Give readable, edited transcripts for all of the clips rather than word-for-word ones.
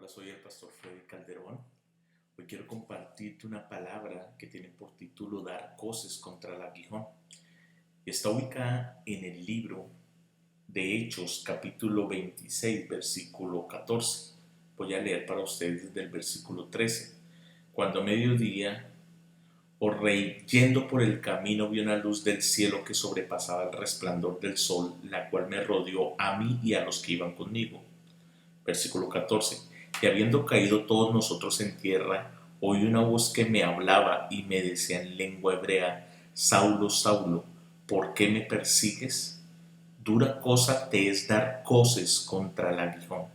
Hola, soy el pastor Freddy Calderón. Hoy quiero compartirte una palabra que tiene por título Dar coces contra el aguijón. Y está ubicada en el libro de Hechos, capítulo 26, versículo 14. Voy a leer para ustedes desde el versículo 13. Cuando a mediodía, rey, yendo por el camino, vi una luz del cielo que sobrepasaba el resplandor del sol, la cual me rodeó a mí y a los que iban conmigo. Versículo 14. Y habiendo caído todos nosotros en tierra, oí una voz que me hablaba y me decía en lengua hebrea: Saulo, Saulo, ¿por qué me persigues? Dura cosa te es dar coces contra el aguijón.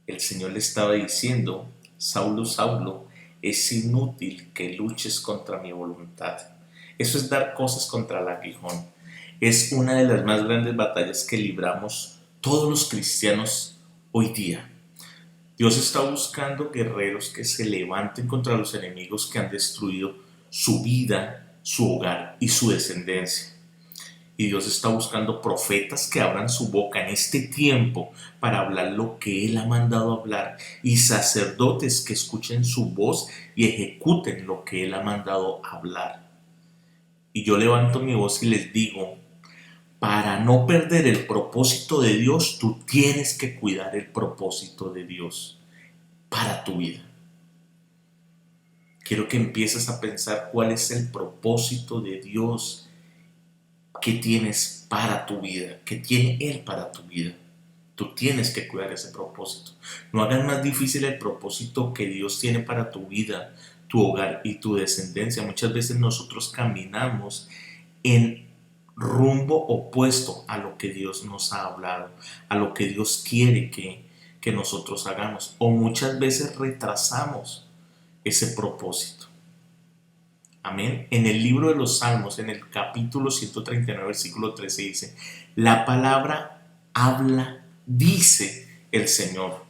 El Señor le estaba diciendo: Saulo, Saulo, es inútil que luches contra mi voluntad. Eso es dar coces contra el aguijón. Es una de las más grandes batallas que libramos todos los cristianos hoy día. Dios está buscando guerreros que se levanten contra los enemigos que han destruido su vida, su hogar y su descendencia. Y Dios está buscando profetas que abran su boca en este tiempo para hablar lo que Él ha mandado hablar, y sacerdotes que escuchen su voz y ejecuten lo que Él ha mandado hablar. Y yo levanto mi voz y les digo: para no perder el propósito de Dios, tú tienes que cuidar el propósito de Dios para tu vida. Quiero que empieces a pensar cuál es el propósito de Dios que tienes para tu vida, que tiene Él para tu vida. Tú tienes que cuidar ese propósito. No hagas más difícil el propósito que Dios tiene para tu vida, tu hogar y tu descendencia. Muchas veces nosotros caminamos en rumbo opuesto a lo que Dios nos ha hablado, a lo que Dios quiere que nosotros hagamos, o muchas veces retrasamos ese propósito. Amén. En el libro de los Salmos, en el capítulo 139, versículo 13 dice: la palabra habla, dice el Señor.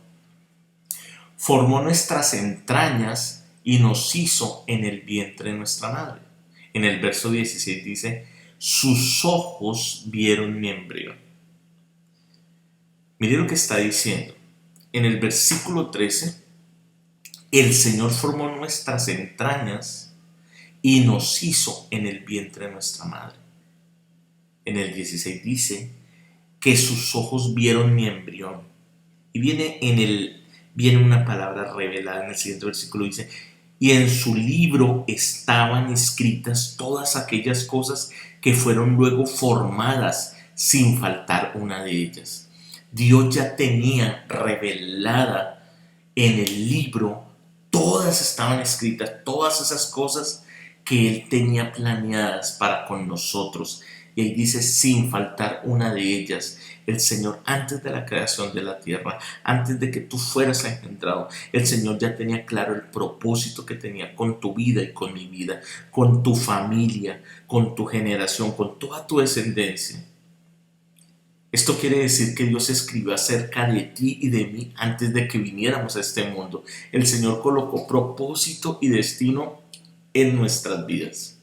Formó nuestras entrañas y nos hizo en el vientre de nuestra madre. En el verso 16 dice: sus ojos vieron mi embrión. Mire lo que está diciendo. En el versículo 13, el Señor formó nuestras entrañas y nos hizo en el vientre de nuestra madre. En el 16 dice que sus ojos vieron mi embrión. Y viene una palabra revelada en el siguiente versículo, dice: y en su libro estaban escritas todas aquellas cosas que fueron luego formadas, sin faltar una de ellas. Dios ya tenía revelada en el libro, todas estaban escritas, todas esas cosas que Él tenía planeadas para con nosotros. Y ahí dice: sin faltar una de ellas. El Señor, antes de la creación de la tierra, antes de que tú fueras engendrado, el Señor ya tenía claro el propósito que tenía con tu vida y con mi vida, con tu familia, con tu generación, con toda tu descendencia. Esto quiere decir que Dios escribió acerca de ti y de mí antes de que viniéramos a este mundo. El Señor colocó propósito y destino en nuestras vidas.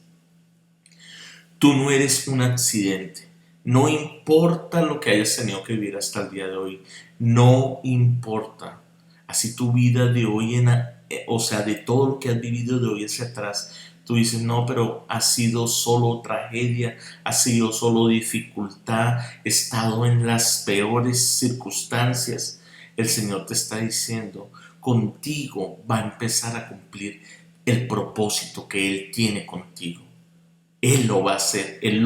Tú no eres un accidente. No importa lo que hayas tenido que vivir hasta el día de hoy. No importa. Así tu vida de hoy de todo lo que has vivido de hoy hacia atrás, tú dices: no, pero ha sido solo tragedia, ha sido solo dificultad, he estado en las peores circunstancias. El Señor te está diciendo: contigo va a empezar a cumplir el propósito que Él tiene contigo. Él lo va a hacer, Él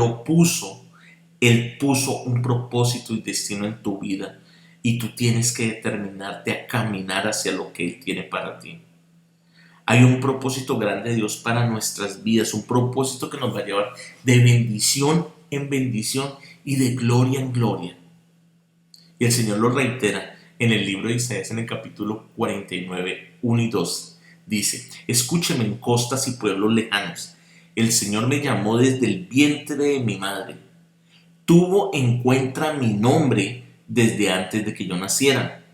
puso un propósito y destino en tu vida, y tú tienes que determinarte a caminar hacia lo que Él tiene para ti. Hay un propósito grande de Dios para nuestras vidas, un propósito que nos va a llevar de bendición en bendición y de gloria en gloria. Y el Señor lo reitera en el libro de Isaías, en el capítulo 49, 1 y 2. Dice: escúcheme en costas y pueblos lejanos. El Señor me llamó desde el vientre de mi madre. Tuvo en cuenta mi nombre desde antes de que yo naciera.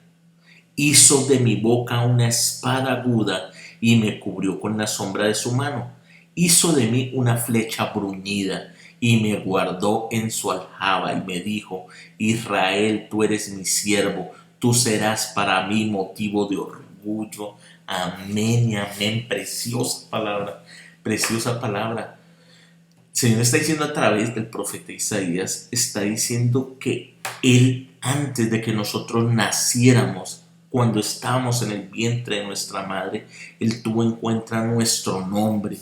Hizo de mi boca una espada aguda y me cubrió con la sombra de su mano. Hizo de mí una flecha bruñida y me guardó en su aljaba y me dijo: Israel, tú eres mi siervo, Tú serás para mí motivo de orgullo. Amén y amén. Preciosa palabra, preciosa palabra. El Señor está diciendo a través del profeta Isaías, está diciendo que Él, antes de que nosotros naciéramos, cuando estábamos en el vientre de nuestra madre, Él tuvo en cuenta nuestro nombre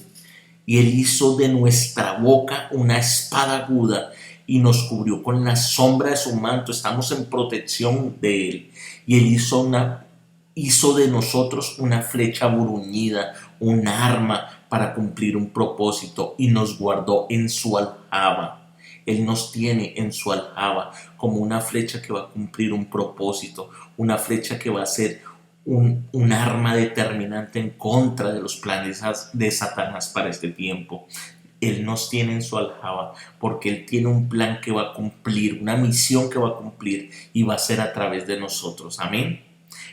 y Él hizo de nuestra boca una espada aguda y nos cubrió con la sombra de su manto. Estamos en protección de Él y Él hizo de nosotros una flecha bruñida, un arma para cumplir un propósito y nos guardó en su aljaba. Él nos tiene en su aljaba como una flecha que va a cumplir un propósito, una flecha que va a ser un arma determinante en contra de los planes de Satanás para este tiempo. Él nos tiene en su aljaba porque Él tiene un plan que va a cumplir, una misión que va a cumplir y va a ser a través de nosotros. Amén.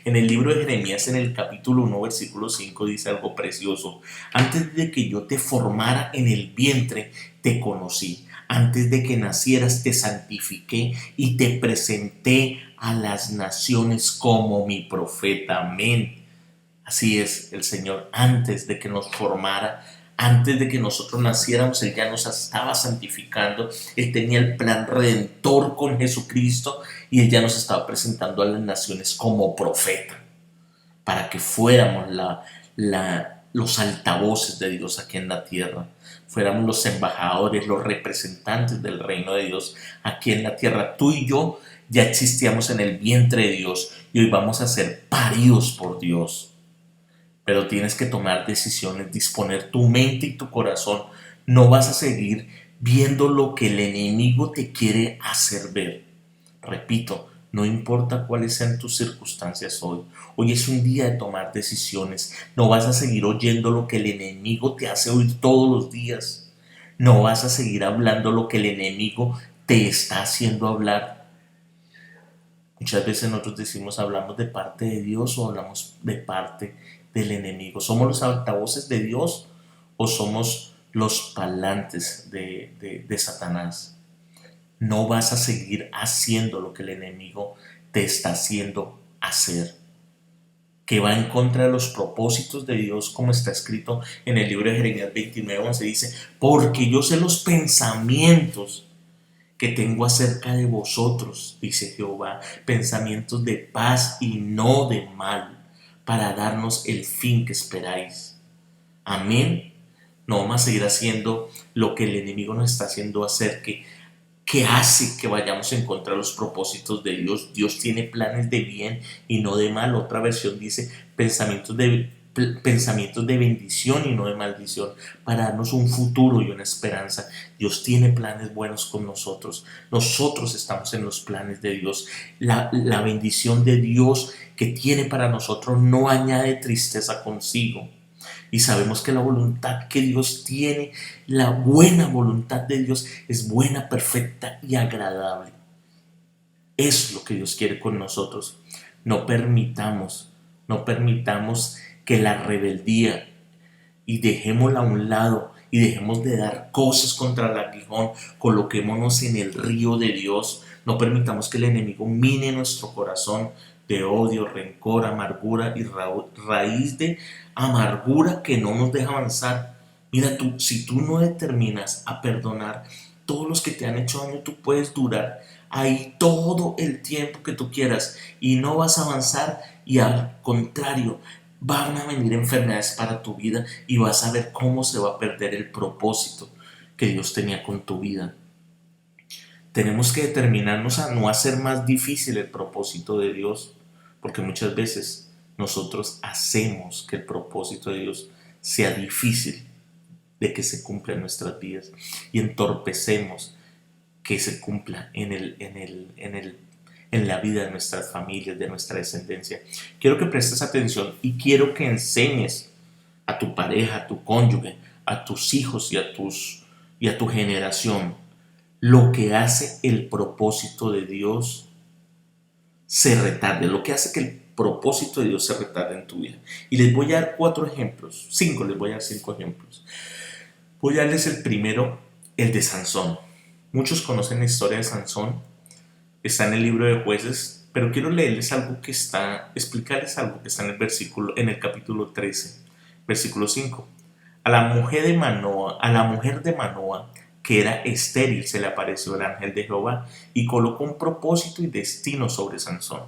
En el libro de Jeremías, en el capítulo 1, versículo 5, dice algo precioso. Antes de que yo te formara en el vientre, te conocí. Antes de que nacieras, te santifiqué y te presenté a las naciones como mi profeta. Amén. Así es el Señor. Antes de que nos formara, antes de que nosotros naciéramos, Él ya nos estaba santificando. Él tenía el plan redentor con Jesucristo y Él ya nos estaba presentando a las naciones como profeta para que fuéramos los altavoces de Dios aquí en la tierra. Fuéramos los embajadores, los representantes del reino de Dios aquí en la tierra. Tú y yo ya existíamos en el vientre de Dios y hoy vamos a ser paridos por Dios. Pero tienes que tomar decisiones, disponer tu mente y tu corazón. No vas a seguir viendo lo que el enemigo te quiere hacer ver. Repito, no importa cuáles sean tus circunstancias hoy. Hoy es un día de tomar decisiones. No vas a seguir oyendo lo que el enemigo te hace oír todos los días. No vas a seguir hablando lo que el enemigo te está haciendo hablar. Muchas veces nosotros decimos, hablamos de parte de Dios o hablamos de parte del enemigo. ¿Somos los altavoces de Dios o somos los parlantes de Satanás? No vas a seguir haciendo lo que el enemigo te está haciendo hacer, que va en contra de los propósitos de Dios, como está escrito en el libro de Jeremías 29:11. Dice, porque yo sé los pensamientos que tengo acerca de vosotros, dice Jehová, pensamientos de paz y no de mal, para darnos el fin que esperáis. Amén. No vamos a seguir haciendo lo que el enemigo nos está haciendo hacer, que hace que vayamos en contra de los propósitos de Dios. Dios tiene planes de bien y no de mal. Otra versión dice pensamientos de bendición y no de maldición, para darnos un futuro y una esperanza. Dios tiene planes buenos con nosotros. Nosotros estamos en los planes de Dios. La bendición de Dios que tiene para nosotros no añade tristeza consigo. Y sabemos que la voluntad que Dios tiene, la buena voluntad de Dios es buena, perfecta y agradable. Es lo que Dios quiere con nosotros. No permitamos que la rebeldía, y dejémosla a un lado y dejemos de dar cosas contra el aguijón, coloquémonos en el río de Dios. No permitamos que el enemigo mine nuestro corazón de odio, rencor, amargura y raíz de amargura que no nos deja avanzar. Mira tú, si tú no determinas a perdonar todos los que te han hecho daño, tú puedes durar ahí todo el tiempo que tú quieras y no vas a avanzar, y al contrario, van a venir enfermedades para tu vida y vas a ver cómo se va a perder el propósito que Dios tenía con tu vida. Tenemos que determinarnos a no hacer más difícil el propósito de Dios, porque muchas veces nosotros hacemos que el propósito de Dios sea difícil de que se cumpla en nuestras vidas y entorpecemos que se cumpla en la vida de nuestras familias, de nuestra descendencia. Quiero que prestes atención y quiero que enseñes a tu pareja, a tu cónyuge, a tus hijos y a tu generación lo que hace el propósito de Dios se retarde, lo que hace que el propósito de Dios se retarde en tu vida. Y les voy a dar les voy a dar 5 ejemplos. Voy a darles el primero, el de Sansón. Muchos conocen la historia de Sansón. Está en el libro de Jueces, Pero quiero leerles algo que está, explicarles algo que está en el versículo, en el capítulo 13, versículo 5. A la mujer de Manoa, que era estéril, se le apareció el ángel de Jehová y colocó un propósito y destino sobre Sansón.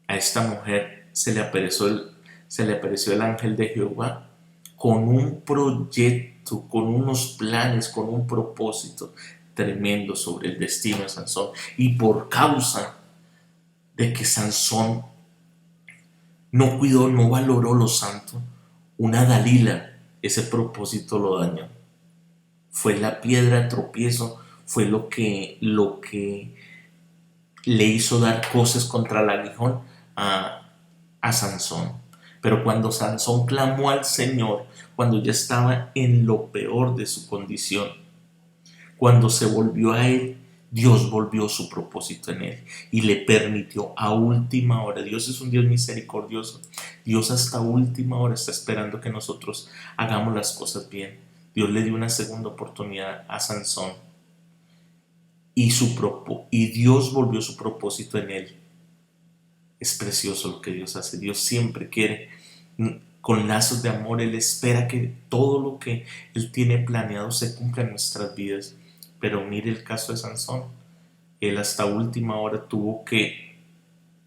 A esta mujer se le apareció el ángel de Jehová con un proyecto, con unos planes, con un propósito tremendo sobre el destino de Sansón. Y por causa de que Sansón no cuidó, no valoró lo santo, una Dalila, ese propósito lo dañó. Fue la piedra de tropiezo, fue lo que le hizo dar cosas contra el aguijón a Sansón. Pero cuando Sansón clamó al Señor, cuando ya estaba en lo peor de su condición, cuando se volvió a él, Dios volvió su propósito en él y le permitió a última hora. Dios es un Dios misericordioso. Dios hasta última hora está esperando que nosotros hagamos las cosas bien. Dios le dio una segunda oportunidad a Sansón y Dios volvió su propósito en él. Es precioso lo que Dios hace. Dios siempre quiere, con lazos de amor, Él espera que todo lo que Él tiene planeado se cumpla en nuestras vidas. Pero mire el caso de Sansón. Él hasta última hora tuvo que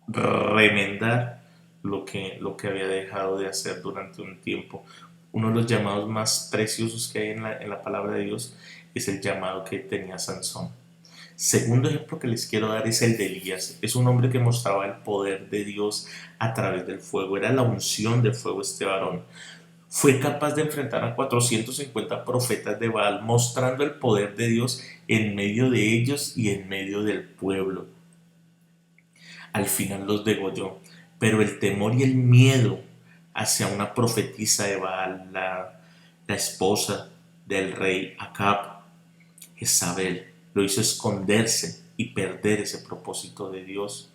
remendar lo que había dejado de hacer durante un tiempo. Uno de los llamados más preciosos que hay en la palabra de Dios es el llamado que tenía Sansón. Segundo ejemplo que les quiero dar es el de Elías. Es un hombre que mostraba el poder de Dios a través del fuego. Era la unción de fuego este varón. Fue capaz de enfrentar a 450 profetas de Baal, mostrando el poder de Dios en medio de ellos y en medio del pueblo. Al final los degolló, pero el temor y el miedo hacia una profetisa de Baal, la esposa del rey Acab, Jezabel, lo hizo esconderse y perder ese propósito de Dios.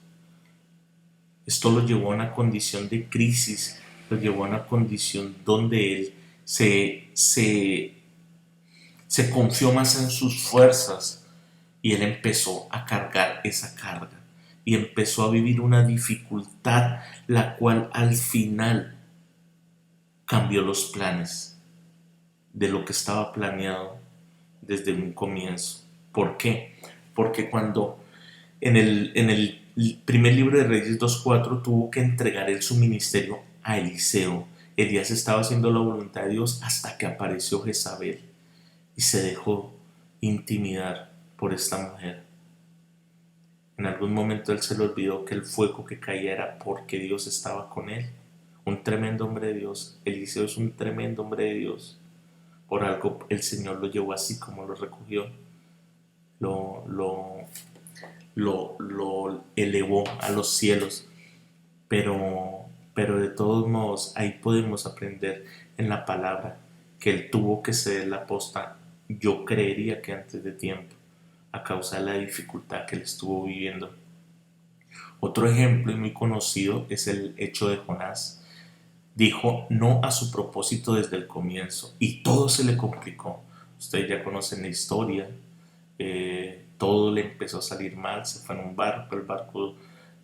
Esto lo llevó a una condición de crisis, lo llevó a una condición donde él se confió más en sus fuerzas y él empezó a cargar esa carga y empezó a vivir una dificultad, la cual al final cambió los planes de lo que estaba planeado desde un comienzo. ¿Por qué? Porque cuando en el primer libro de Reyes 2:4 tuvo que entregar él su ministerio a Eliseo. Elías estaba haciendo la voluntad de Dios hasta que apareció Jezabel y se dejó intimidar por esta mujer. En algún momento él se le olvidó que el fuego que caía era porque Dios estaba con él. Un tremendo hombre de Dios. Eliseo es un tremendo hombre de Dios. Por algo el Señor lo llevó así como lo recogió. Lo elevó a los cielos. Pero de todos modos, ahí podemos aprender en la palabra que él tuvo que ceder la posta, yo creería que antes de tiempo, a causa de la dificultad que él estuvo viviendo. Otro ejemplo y muy conocido es el hecho de Jonás. Dijo no a su propósito desde el comienzo y todo se le complicó. Ustedes ya conocen la historia. Todo le empezó a salir mal. Se fue en un barco,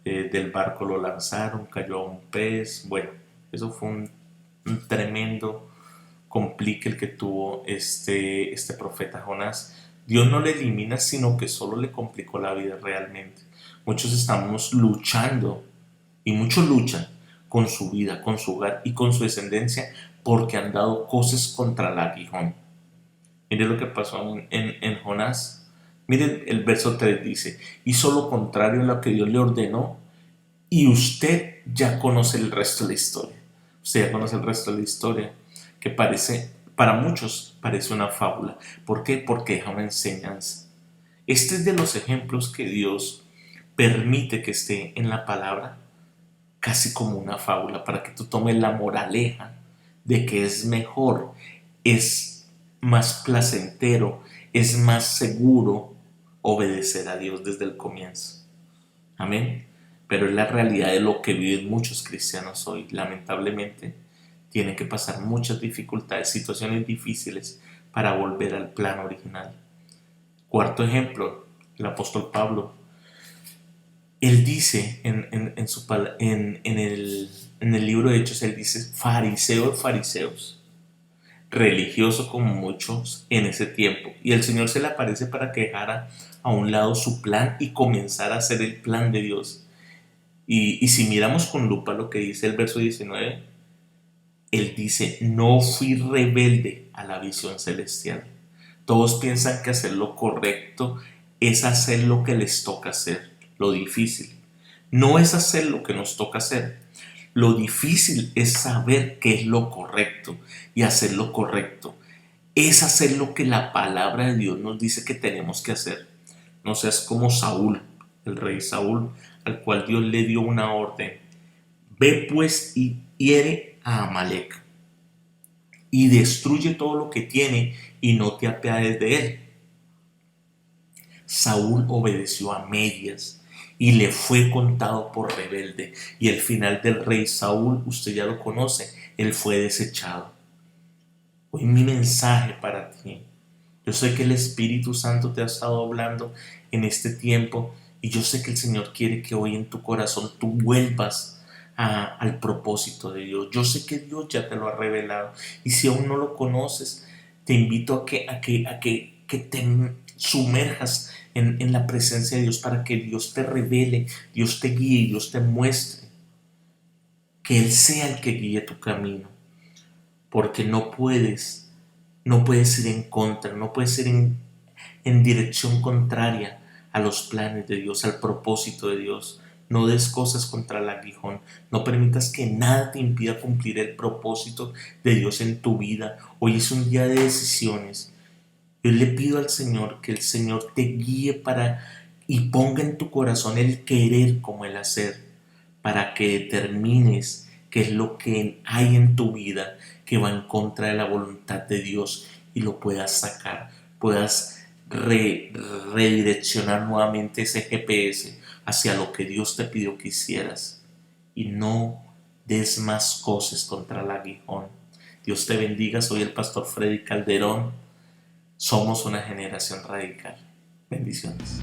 del barco lo lanzaron, cayó a un pez. Bueno, eso fue un tremendo complique el que tuvo este profeta Jonás. Dios no le elimina, sino que solo le complicó la vida realmente. Muchos estamos luchando y muchos luchan con su vida, con su hogar y con su descendencia porque han dado cosas contra el aguijón. Mire lo que pasó en Jonás. Miren el verso 3 dice, hizo lo contrario a lo que Dios le ordenó y usted ya conoce el resto de la historia. Usted ya conoce el resto de la historia que para muchos parece una fábula. ¿Por qué? Porque deja una enseñanza. Este es de los ejemplos que Dios permite que esté en la palabra casi como una fábula para que tú tomes la moraleja de que es mejor, es más placentero, es más seguro obedecer a Dios desde el comienzo. Amén. Pero es la realidad de lo que viven muchos cristianos hoy. Lamentablemente tienen que pasar muchas dificultades, situaciones difíciles para volver al plan original. Cuarto ejemplo, el apóstol Pablo. Él dice en el libro de Hechos, él dice, fariseos, fariseos, religioso como muchos en ese tiempo. Y el Señor se le aparece para que dejara a un lado su plan y comenzara a hacer el plan de Dios. Y si miramos con lupa lo que dice el verso 19, él dice, no fui rebelde a la visión celestial. Todos piensan que hacer lo correcto es hacer lo que les toca hacer, lo difícil. No es hacer lo que nos toca hacer. Lo difícil es saber qué es lo correcto y hacer lo correcto. Es hacer lo que la palabra de Dios nos dice que tenemos que hacer. No seas como Saúl, el rey Saúl, al cual Dios le dio una orden. Ve pues y hiere a Amalek y destruye todo lo que tiene y no te apiades de él. Saúl obedeció a medias y le fue contado por rebelde. Y el final del rey Saúl, usted ya lo conoce, él fue desechado. Hoy mi mensaje para ti. Yo sé que el Espíritu Santo te ha estado hablando en este tiempo y yo sé que el Señor quiere que hoy en tu corazón tú vuelvas al propósito de Dios. Yo sé que Dios ya te lo ha revelado y si aún no lo conoces, te invito que te sumerjas en la presencia de Dios para que Dios te revele, Dios te guíe y Dios te muestre. Que Él sea el que guíe tu camino, porque no puedes ir en contra, no puedes ir en dirección contraria a los planes de Dios, al propósito de Dios. No des cosas contra el aguijón. No permitas que nada te impida cumplir el propósito de Dios en tu vida. Hoy es un día de decisiones. Yo le pido al Señor que el Señor te guíe y ponga en tu corazón el querer como el hacer, para que determines qué es lo que hay en tu vida que va en contra de la voluntad de Dios y lo puedas sacar, puedas redireccionar nuevamente ese GPS hacia lo que Dios te pidió que hicieras y no des más cosas contra el aguijón. Dios te bendiga, soy el pastor Freddy Calderón. Somos una generación radical. Bendiciones.